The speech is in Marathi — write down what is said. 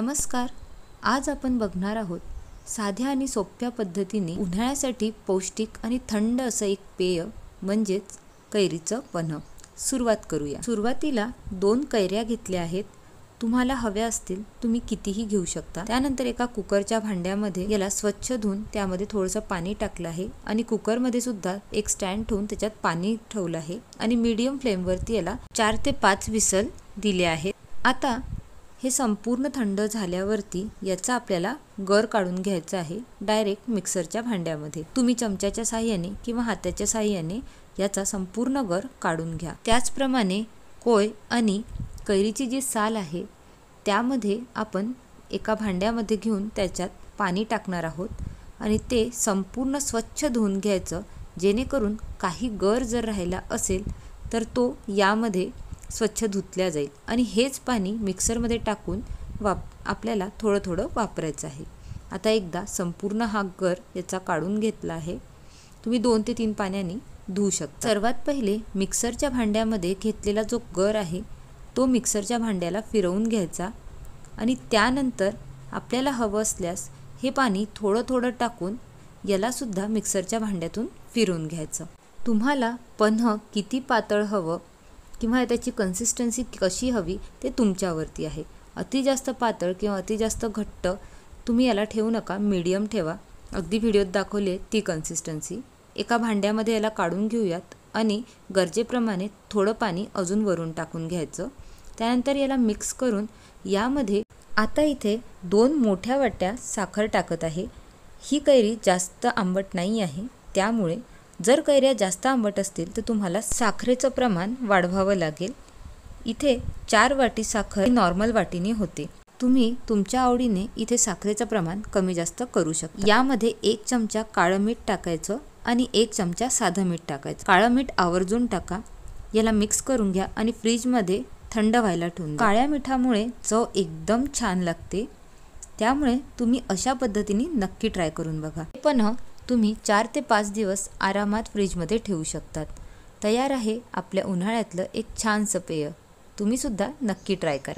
नमस्कार. आज आपण बघणार आहोत साध्या आणि सोप्या पद्धतीने उन्हाळ्यासाठी पौष्टिक आणि थंड असं एक पेय म्हणजेच कैरीचं पन्ह. सुरुवात करूया. सुरुवातीला 2 कैऱ्या घेतल्या आहेत. तुम्हाला हव्या असतील तुम्ही कितीही घेऊ शकता. त्यानंतर एका कुकरच्या भांड्यामध्ये याला स्वच्छ धुवून त्यामध्ये थोडंसं पाणी टाकलं आहे आणि कुकरमध्ये सुद्धा एक स्टँड ठेवून त्याच्यात पाणी ठेवलं आहे आणि मीडियम फ्लेमवरती याला 4 ते 5 विसल दिले आहेत. आता हे संपूर्ण थंड झाल्यावरती याचा आपल्याला गर काढून घ्यायचा आहे डायरेक्ट मिक्सरच्या भांड्यामध्ये. तुम्ही चमच्याच्या साहाय्याने किंवा हाताच्या साहाय्याने याचा संपूर्ण गर काढून घ्या. त्याचप्रमाणे कोय आणि कैरीची जी साल आहे त्यामध्ये आपण एका भांड्यामध्ये घेऊन त्याच्यात पाणी टाकणार आहोत आणि ते संपूर्ण स्वच्छ धुवून घ्यायचं, जेणेकरून काही गर जर राहिला असेल तर तो यामध्ये स्वच्छ धुतल्या जाईल आणि हेच पाणी मिक्सरमध्ये टाकून आपल्याला थोडं थोडं वापरायचं आहे. आता एकदा संपूर्ण हा गर याचा काढून घेतला आहे. तुम्ही 2 ते 3 पाण्याने धुवू शकता. सर्वात पहिले मिक्सरच्या भांड्यामध्ये घेतलेला जो गर आहे तो मिक्सरच्या भांड्याला फिरवून घ्यायचा आणि त्यानंतर आपल्याला हवं असल्यास हे पाणी थोडं थोडं टाकून याला सुद्धा मिक्सरच्या भांड्यातून फिरवून घ्यायचं. तुम्हाला पन्ह किती पातळ हवं किंवा त्याची कन्सिस्टन्सी कशी हवी ते तुमच्यावरती आहे. अति जास्त पातळ किंवा अति जास्त घट्ट तुम्ही याला ठेवू नका, मीडियम ठेवा. अगदी व्हिडिओत दाखवले ती कन्सिस्टन्सी. एका भांड्यामध्ये याला काढून घेऊयात आणि गरजेप्रमाणे थोडं पाणी अजून वरून टाकून घ्यायचं. त्यानंतर याला मिक्स करून यामध्ये आता इथे 2 मोठ्या वाट्या साखर टाकत आहे. ही कैरी जास्त आंबट नाही आहे, त्यामुळे जर कैऱ्या जास्त आंबट असतील तर तुम्हाला साखरेचं प्रमाण वाढवावं लागेल. इथे 4 वाटी साखर नॉर्मल वाटीने होते. तुम्ही तुमच्या आवडीने इथे साखरेचं प्रमाण कमी जास्त करू शकता. यामध्ये 1 चमचा काळं मीठ टाकायचं आणि 1 चमचा साधं मीठ टाकायचं. काळं मीठ आवर्जून टाका. याला मिक्स करून घ्या आणि फ्रीजमध्ये थंड व्हायला ठेवून द्या. काळ्या मिठामुळे चव एकदम छान लागते, त्यामुळे तुम्ही अशा पद्धतीने नक्की ट्राय करून बघा. पण तुम्ही 4 ते 5 दिवस आरामात फ्रीजमध्ये ठेवू शकतात. तयार आहे आपल्या उन्हाळ्यातलं एक छानसं पेय. तुम्ही सुद्धा नक्की ट्राय करा.